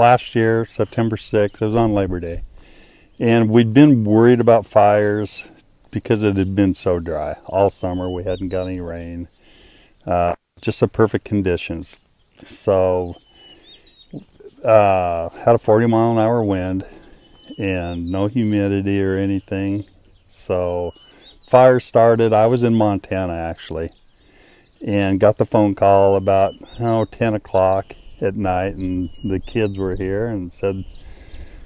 last year, September 6th. It was on Labor Day. And we'd been worried about fires because it had been so dry all summer. We hadn't got any rain. Just the perfect conditions. So, had a 40-mile-an-hour wind and no humidity or anything. So, fire started. I was in Montana, actually, and got the phone call about 10 o'clock at night, and the kids were here and said,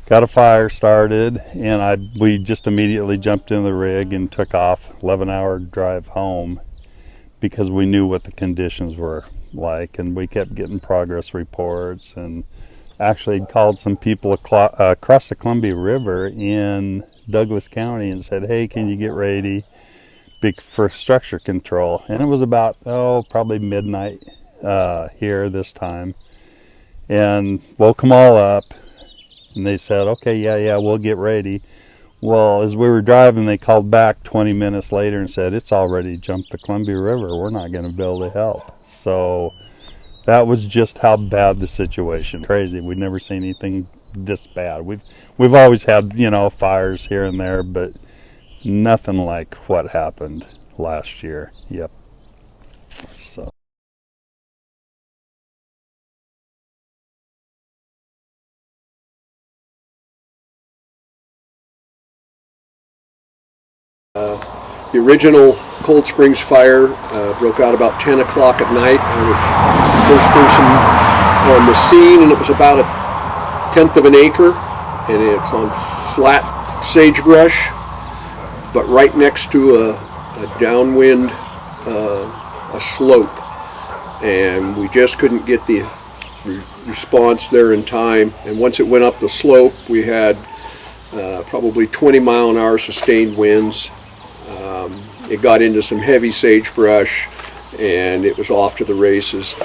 got a fire started, and we just immediately jumped in the rig and took off, 11-hour drive home, because we knew what the conditions were like, and we kept getting progress reports, and actually called some people across the Columbia River in Douglas County and said, hey, can you get ready for structure control? And it was about, probably midnight here this time, and woke them all up, and they said, okay, yeah, we'll get ready. Well, as we were driving, they called back 20 minutes later and said, it's already jumped the Columbia River. We're not going to be able to help. So that was just how bad the situation. Crazy. We'd never seen anything this bad. We've always had, fires here and there, but nothing like what happened last year. Yep. So. The original Cold Springs fire broke out about 10 o'clock at night. I was the first person on the scene, and it was about 1/10 of an acre, and it's on flat sagebrush, but right next to a downwind, a slope, and we just couldn't get the response there in time. And once it went up the slope, we had probably 20-mile-an-hour sustained winds. It got into some heavy sagebrush, and it was off to the races.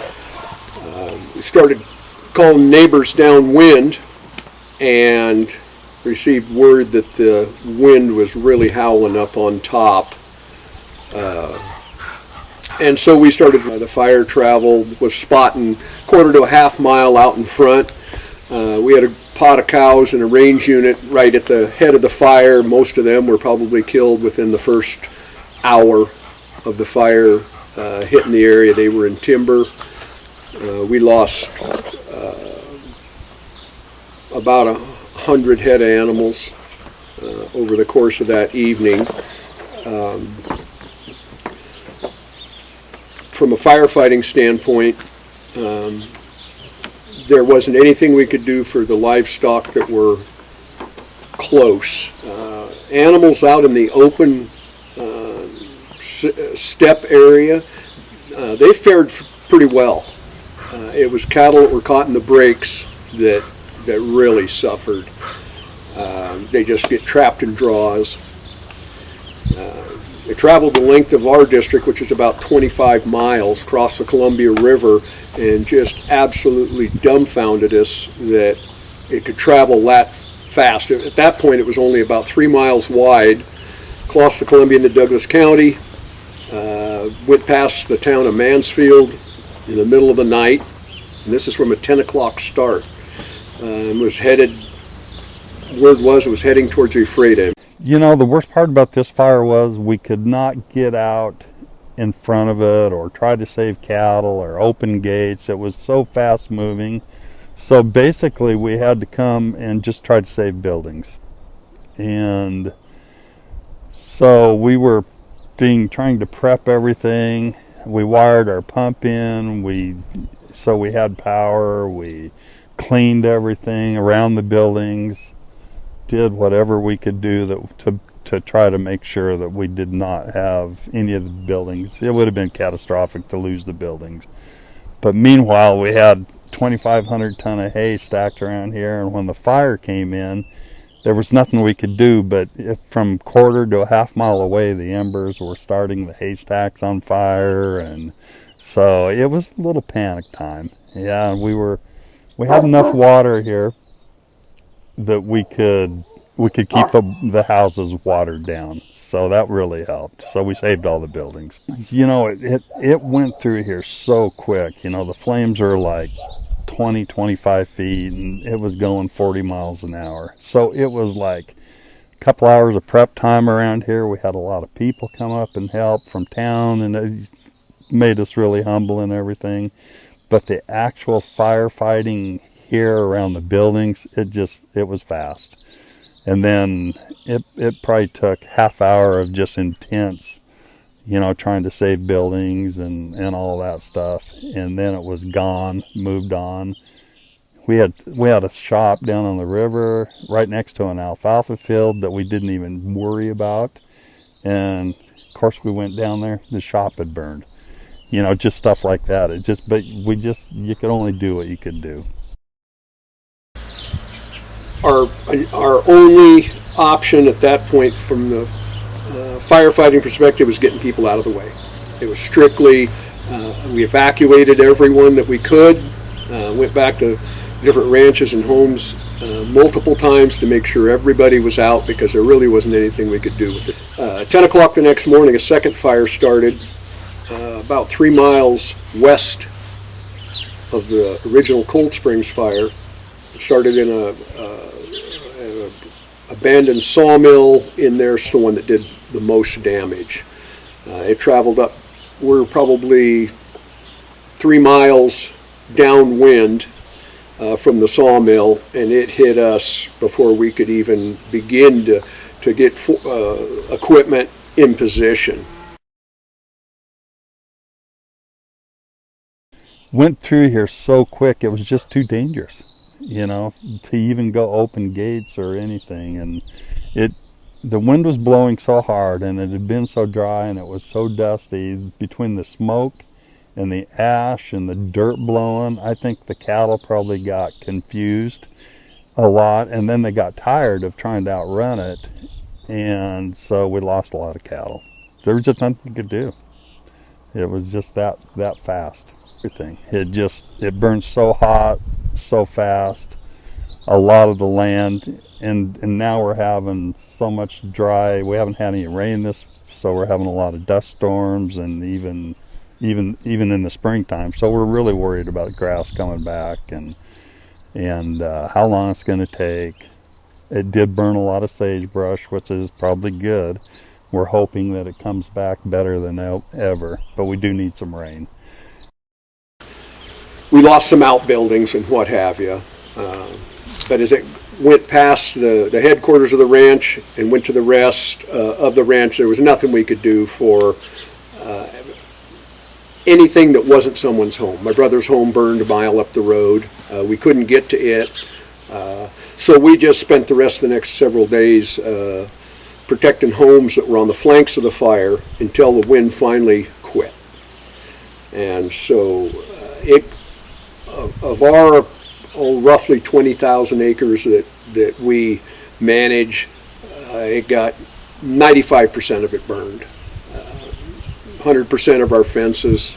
We started calling neighbors downwind and received word that the wind was really howling up on top. And so we started, the fire travel was spotting 1/4 to a half mile out in front. We had a pot of cows and a range unit right at the head of the fire. Most of them were probably killed within the first hour of the fire hitting the area. They were in timber. We lost about 100 head of animals over the course of that evening. From a firefighting standpoint, there wasn't anything we could do for the livestock that were close. Animals out in the open steppe area, they fared pretty well. It was cattle that were caught in the breaks that really suffered. They just get trapped in draws. They traveled the length of our district, which is about 25 miles, across the Columbia River, and just absolutely dumbfounded us that it could travel that fast. At that point, it was only about 3 miles wide, crossed the Columbia into Douglas County, went past the town of Mansfield in the middle of the night, and this is from a 10 o'clock start. Was headed, word was it was heading towards Ephrata. The worst part about this fire was we could not get out in front of it or try to save cattle or open gates. It was so fast moving. So basically we had to come and just try to save buildings. And so we were trying to prep everything. We wired our pump in. So we had power. We cleaned everything around the buildings. Did whatever we could do to try to make sure that we did not have any of the buildings. It would have been catastrophic to lose the buildings. But meanwhile, we had 2,500 ton of hay stacked around here, and when the fire came in, there was nothing we could do, but from 1/4 to a half mile away, the embers were starting the haystacks on fire, and so it was a little panic time. Yeah, we had enough water here that we could keep the houses watered down. So that really helped. So we saved all the buildings. It went through here so quick. The flames are like 20, 25 feet, and it was going 40 miles an hour. So it was like a couple hours of prep time around here. We had a lot of people come up and help from town, and it made us really humble and everything. But the actual firefighting here around the buildings, it was fast. And then it probably took half hour of just intense, trying to save buildings and all that stuff. And then it was gone, moved on. We had a shop down on the river right next to an alfalfa field that we didn't even worry about. And of course we went down there, the shop had burned. Just stuff like that. You could only do what you could do. Our only option at that point from the firefighting perspective was getting people out of the way. It was strictly, we evacuated everyone that we could, went back to different ranches and homes multiple times to make sure everybody was out, because there really wasn't anything we could do with it. 10 o'clock the next morning, a second fire started about 3 miles west of the original Cold Springs fire. It started in an abandoned sawmill in there. It's the one that did the most damage. It traveled up, we're probably 3 miles downwind from the sawmill, and it hit us before we could even begin to get equipment in position. Went through here so quick, it was just too dangerous, to even go open gates or anything. And the wind was blowing so hard, and it had been so dry, and it was so dusty. Between the smoke and the ash and the dirt blowing, I think the cattle probably got confused a lot, and then they got tired of trying to outrun it, and so we lost a lot of cattle. There was just nothing you could do. It was just that fast. Everything. It burned so hot, so fast. A lot of the land, and now we're having so much dry. We haven't had any rain so we're having a lot of dust storms, and even in the springtime. So we're really worried about grass coming back and how long it's going to take. It did burn a lot of sagebrush, which is probably good. We're hoping that it comes back better than ever, but we do need some rain. We lost some outbuildings and what have you, but as it went past the headquarters of the ranch and went to the rest of the ranch, there was nothing we could do for anything that wasn't someone's home. My brother's home burned a mile up the road. We couldn't get to it, so we just spent the rest of the next several days protecting homes that were on the flanks of the fire until the wind finally quit. And so of our roughly 20,000 acres that we manage, it got 95% of it burned. 100% of our fences,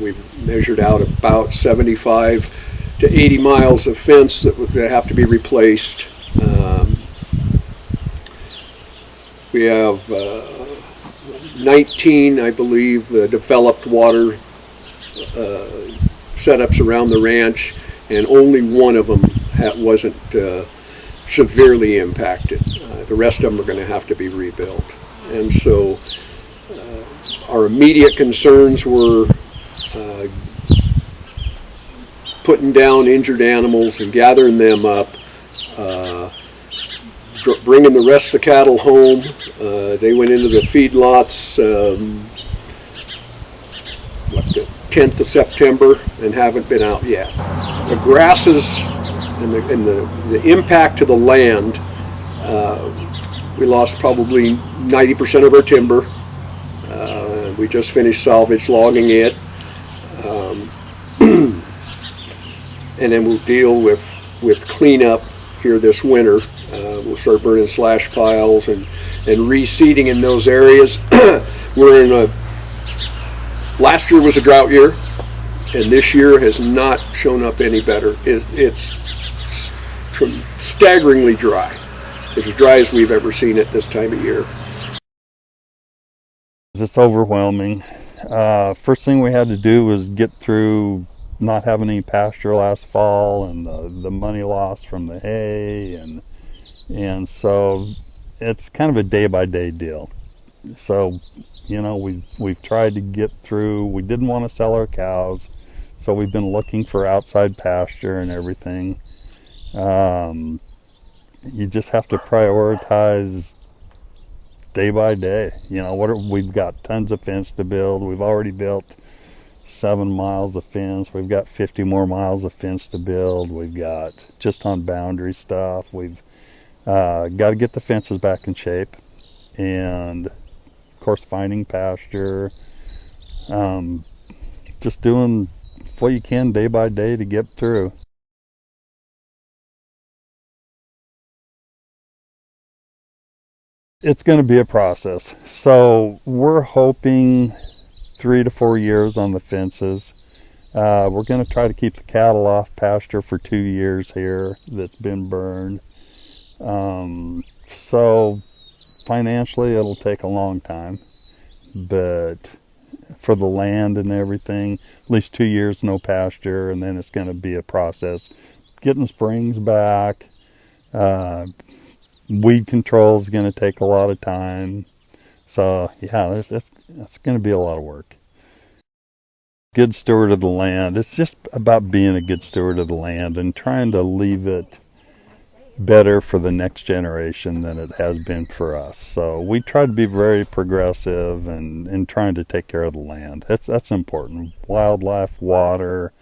we've measured out about 75 to 80 miles of fence that have to be replaced. We have 19, I believe, developed water setups around the ranch, and only one of them wasn't severely impacted. The rest of them are going to have to be rebuilt. And so our immediate concerns were putting down injured animals and gathering them up, bringing the rest of the cattle home. They went into the feedlots the 10th of September and haven't been out yet. The grasses and the impact to the land, we lost probably 90% of our timber. We just finished salvage logging it. And then we'll deal with cleanup here this winter. We'll start burning slash piles and reseeding in those areas. Last year was a drought year, and this year has not shown up any better. It's staggeringly dry. It's as dry as we've ever seen it this time of year. It's overwhelming. First thing we had to do was get through not having any pasture last fall, and the money lost from the hay, and so it's kind of a day-by-day deal. So, you know, we've tried to get through. We didn't want to sell our cows, so we've been looking for outside pasture and everything. You just have to prioritize day by day. You know, we've got tons of fence to build. We've already built 7 miles of fence. We've got 50 more miles of fence to build. We've got just on boundary stuff. We've got to get the fences back in shape, and of course finding pasture. Just doing what you can day by day to get through. It's going to be a process. So we're hoping 3 to 4 years on the fences. We're going to try to keep the cattle off pasture for 2 years here that's been burned. So financially it'll take a long time, but for the land and everything, at least 2 years no pasture, and then it's going to be a process. Getting springs back, weed control is going to take a lot of time. So yeah, that's going to be a lot of work. Good steward of the land. It's just about being a good steward of the land and trying to leave it better for the next generation than it has been for us. So we try to be very progressive and trying to take care of the land. That's important. Wildlife, water,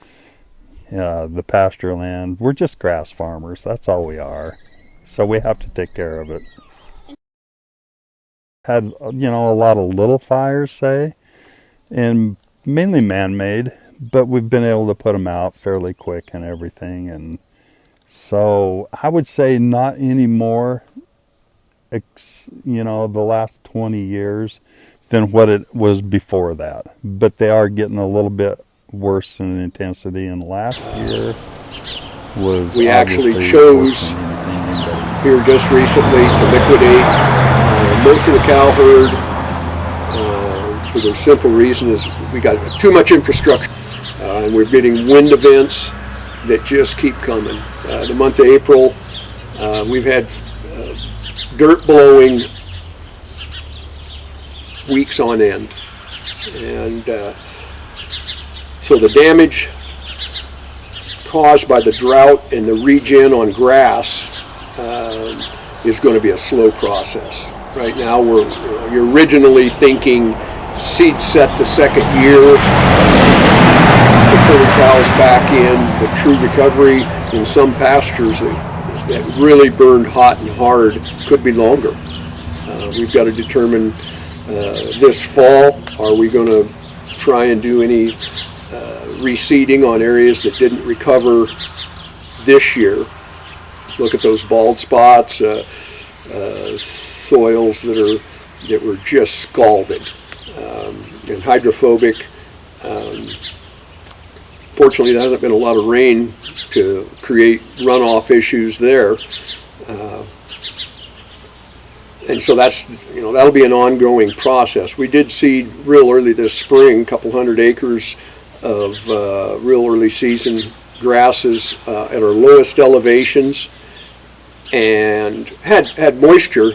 the pasture land. We're just grass farmers. That's all we are. So we have to take care of it. Had, you know, a lot of little fires, say, and mainly man-made, but we've been able to put them out fairly quick and everything. And so I would say not anymore, you know, the last 20 years than what it was before that. But they are getting a little bit worse in intensity. And last year was we actually chose here just recently to liquidate most of the cow herd for the simple reason is we got too much infrastructure, and we're getting wind events that just keep coming. The month of April, we've had dirt blowing weeks on end, and so the damage caused by the drought and the regen on grass is going to be a slow process. Right now, you're originally thinking seed set the second year to turn cows back in, but true recovery in some pastures that really burned hot and hard could be longer. We've got to determine this fall, are we going to try and do any reseeding on areas that didn't recover this year. Look at those bald spots, soils that were just scalded and hydrophobic. Fortunately, there hasn't been a lot of rain to create runoff issues there, and so that'll be an ongoing process. We did seed real early this spring, a couple hundred acres of real early season grasses at our lowest elevations, and had moisture,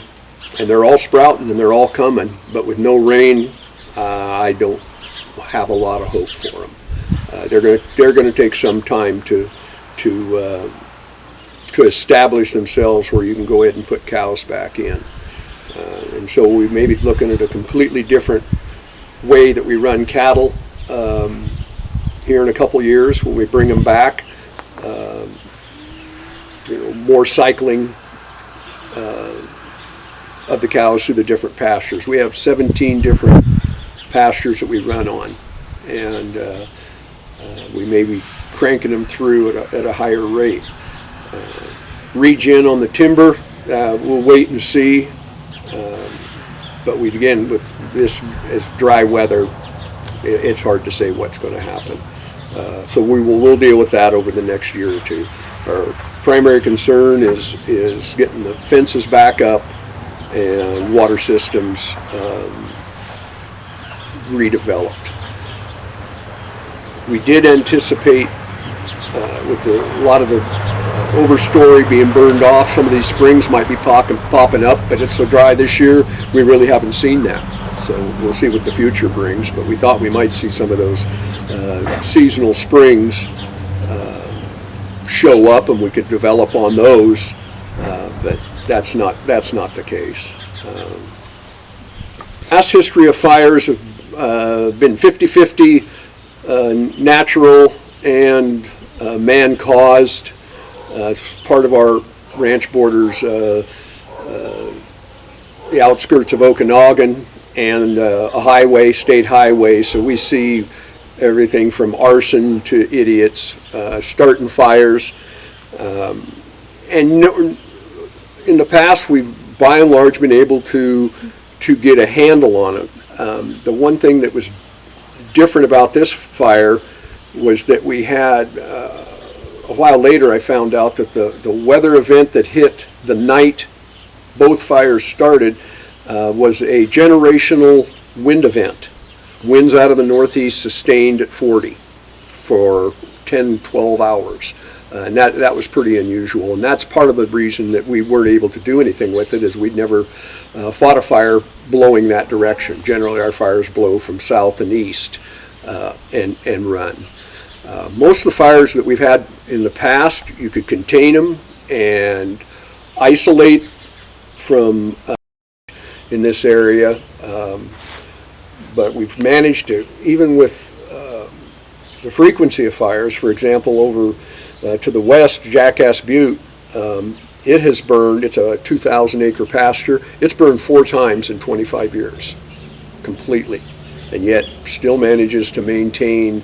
and they're all sprouting and they're all coming, but with no rain, I don't have a lot of hope for them. They're going to take some time to establish themselves where you can go ahead and put cows back in, and so we may be looking at a completely different way that we run cattle here in a couple years when we bring them back. More cycling of the cows through the different pastures. We have 17 different pastures that we run on, and we may be cranking them through at a higher rate. Regen on the timber, we'll wait and see. But again, with this as dry weather, it's hard to say what's going to happen. So we'll deal with that over the next year or two. Our primary concern is getting the fences back up and water systems redeveloped. We did anticipate with a lot of the overstory being burned off, some of these springs might be popping up, but it's so dry this year, we really haven't seen that. So we'll see what the future brings, but we thought we might see some of those seasonal springs show up, and we could develop on those, but that's not the case. Past history of fires have been 50-50 natural and man-caused. It's part of our ranch borders, the outskirts of Okanogan, and a highway, state highway, so we see everything from arson to idiots starting fires. And in the past, we've by and large been able to get a handle on it. The one thing that was different about this fire was that we had, a while later I found out that the weather event that hit the night both fires started was a generational wind event. Winds out of the northeast sustained at 40 for 10, 12 hours. And that was pretty unusual. And that's part of the reason that we weren't able to do anything with it, is we'd never fought a fire blowing that direction. Generally our fires blow from south and east and run. Most of the fires that we've had in the past, you could contain them and isolate from in this area, but we've managed to, even with the frequency of fires, for example, over to the west, Jackass Butte, it has burned, it's a 2,000 acre pasture, it's burned 4 times in 25 years, completely, and yet still manages to maintain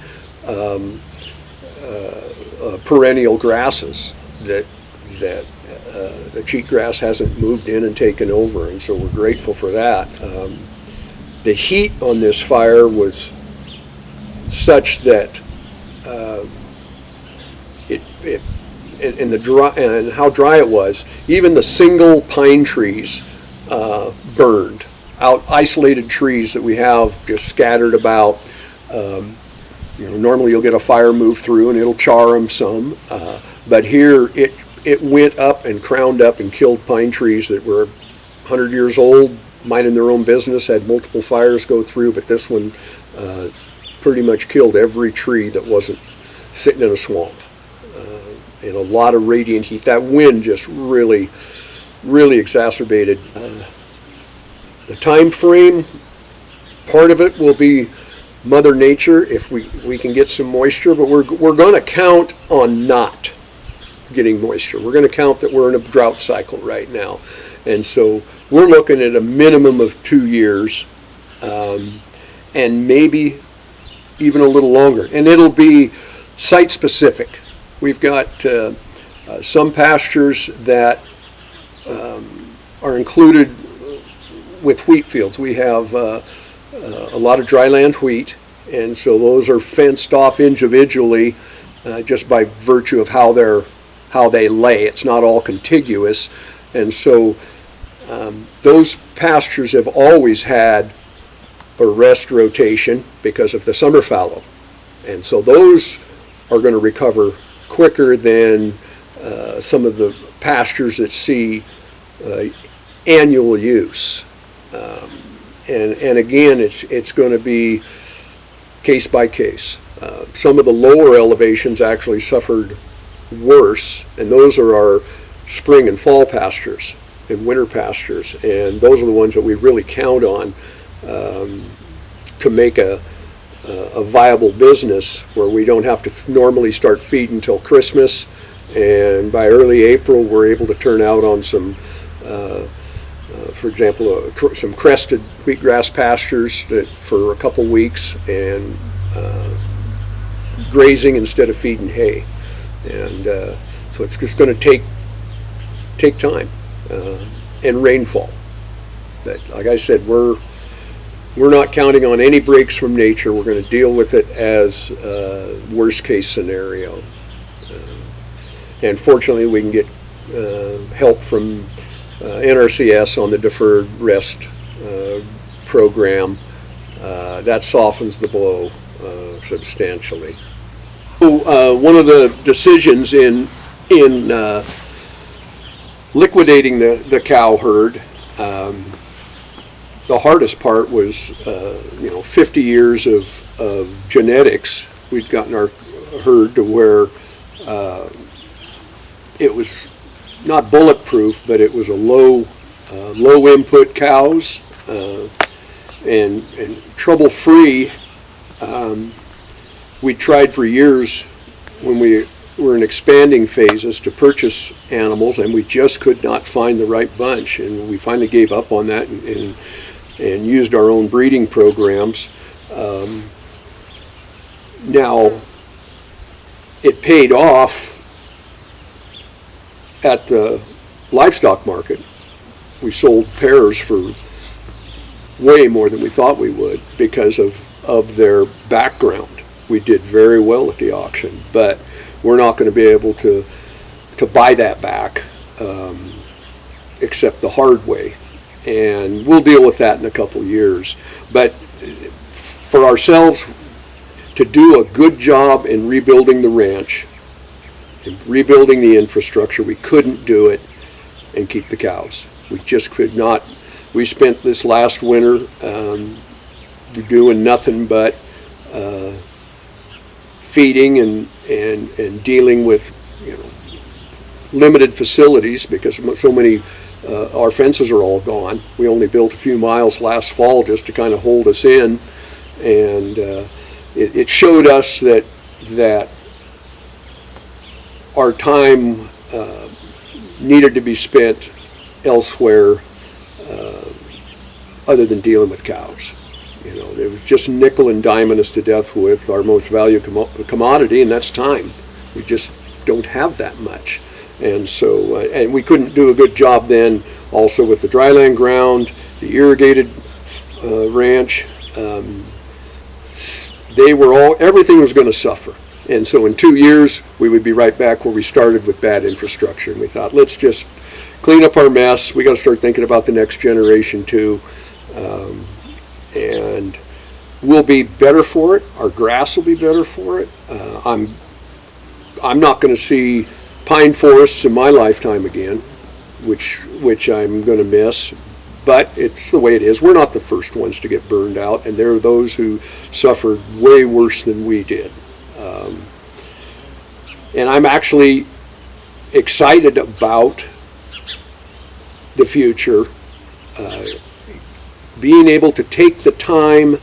perennial grasses that the cheatgrass hasn't moved in and taken over, and so we're grateful for that. The heat on this fire was such that and how dry it was, even the single pine trees burned. Isolated trees that we have just scattered about. Normally you'll get a fire move through and it'll char them some, but here it went up and crowned up and killed pine trees that were 100 years old, minding their own business, had multiple fires go through, but this one pretty much killed every tree that wasn't sitting in a swamp. And a lot of radiant heat. That wind just really, really exacerbated. The time frame, part of it will be Mother Nature if we can get some moisture, but we're going to count on not getting moisture. We're going to count that we're in a drought cycle right now. And so we're looking at a minimum of 2 years, and maybe even a little longer. And it'll be site specific. We've got some pastures that are included with wheat fields. We have a lot of dryland wheat, and so those are fenced off individually just by virtue of how they lay. It's not all contiguous, and so those pastures have always had a rest rotation because of the summer fallow, and so those are going to recover quicker than some of the pastures that see annual use. And again, it's going to be case by case. Some of the lower elevations actually suffered worse, and those are our spring and fall pastures and winter pastures, and those are the ones that we really count on to make a viable business, where we don't have to normally start feeding until Christmas, and by early April we're able to turn out on some for example some crested wheatgrass pastures that for a couple weeks, and grazing instead of feeding hay, and so it's just going to take time and rainfall. But like I said, we're not counting on any breaks from nature. We're going to deal with it as worst case scenario. And fortunately we can get help from NRCS on the deferred rest program. That softens the blow substantially. One of the decisions in liquidating the cow herd, the hardest part was 50 years of genetics. We'd gotten our herd to where it was not bulletproof, but it was a low input cows and trouble free. We tried for years when we were in expanding phases to purchase animals, and we just could not find the right bunch, and we finally gave up on that and used our own breeding programs. Now it paid off at the livestock market. We sold pairs for way more than we thought we would because of their background. We did very well at the auction, but we're not going to be able to buy that back except the hard way, and we'll deal with that in a couple years. But for ourselves to do a good job in rebuilding the ranch and rebuilding the infrastructure, we couldn't do it and keep the cows. We just could not. We spent this last winter doing nothing but feeding and dealing with limited facilities because so many our fences are all gone. We only built a few miles last fall just to kind of hold us in, and it showed us that our time needed to be spent elsewhere other than dealing with cows. It was just nickel and diming us to death with our most valued commodity, and that's time. We just don't have that much. And so, and we couldn't do a good job then also with the dryland ground, the irrigated ranch. Everything was going to suffer. And so in 2 years, we would be right back where we started with bad infrastructure. And we thought, let's just clean up our mess. We got to start thinking about the next generation too. And we'll be better for it. Our grass will be better for it. I'm not going to see pine forests in my lifetime again, which I'm going to miss. But it's the way it is. We're not the first ones to get burned out, and there are those who suffered way worse than we did. And I'm actually excited about the future. Being able to take the time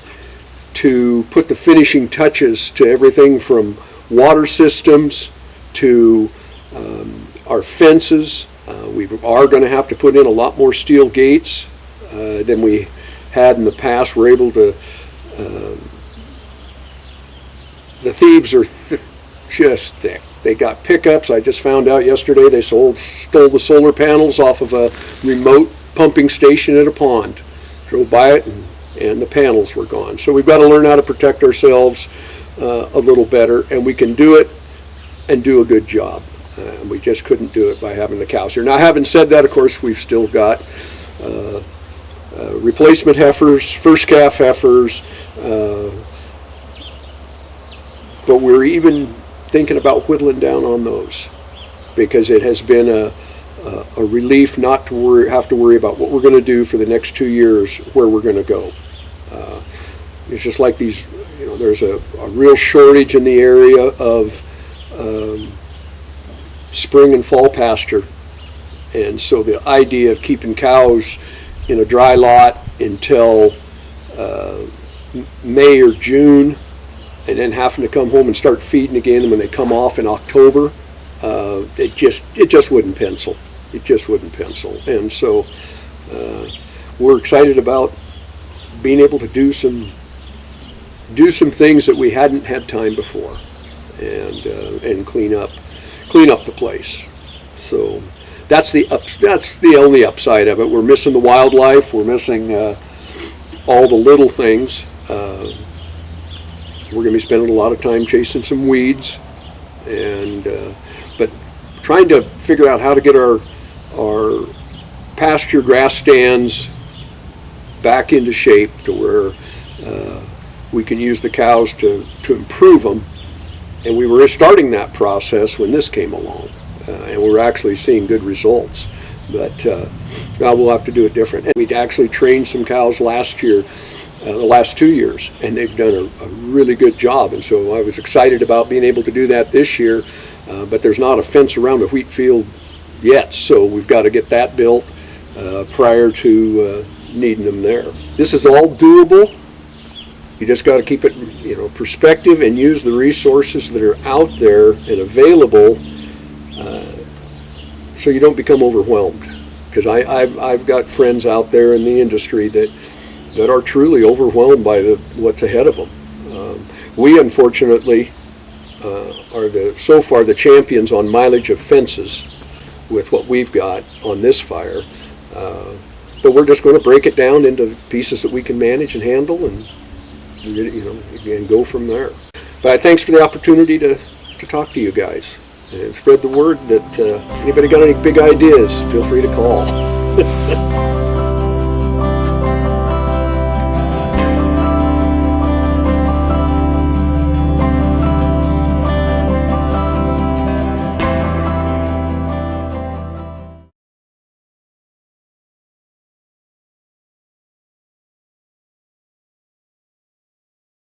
to put the finishing touches to everything from water systems to our fences. We are going to have to put in a lot more steel gates than we had in the past. We're able to, the thieves are just thick. They got pickups. I just found out yesterday they stole the solar panels off of a remote pumping station at a pond. Drove by it and the panels were gone. So we've got to learn how to protect ourselves a little better, and we can do it and do a good job. We just couldn't do it by having the cows here. Now, having said that, of course, we've still got replacement heifers, first calf heifers, but we're even thinking about whittling down on those because it has been a relief not to have to worry about what we're going to do for the next 2 years, where we're going to go. It's just like these, there's a real shortage in the area of spring and fall pasture. And so the idea of keeping cows in a dry lot until May or June and then having to come home and start feeding again when they come off in October, it just wouldn't pencil. It just wouldn't pencil. And so we're excited about being able to do some things that we hadn't had time before, and clean up the place. So that's the only upside of it. We're missing the wildlife. We're missing all the little things. We're going to be spending a lot of time chasing some weeds, but trying to figure out how to get our pasture grass stands back into shape to where we can use the cows to improve them. And we were starting that process when this came along, and we're actually seeing good results. But we'll have to do it different. And we'd actually trained some cows last year, the last 2 years, and they've done a really good job. And so I was excited about being able to do that this year, but there's not a fence around the wheat field yet, so we've got to get that built prior to needing them there. This is all doable. You just got to keep it, perspective and use the resources that are out there and available, so you don't become overwhelmed. Because I've got friends out there in the industry that are truly overwhelmed by what's ahead of them. We unfortunately are so far the champions on mileage of fences with what we've got on this fire. But we're just going to break it down into pieces that we can manage and handle, and go from there. But thanks for the opportunity to talk to you guys and spread the word that anybody got any big ideas, feel free to call.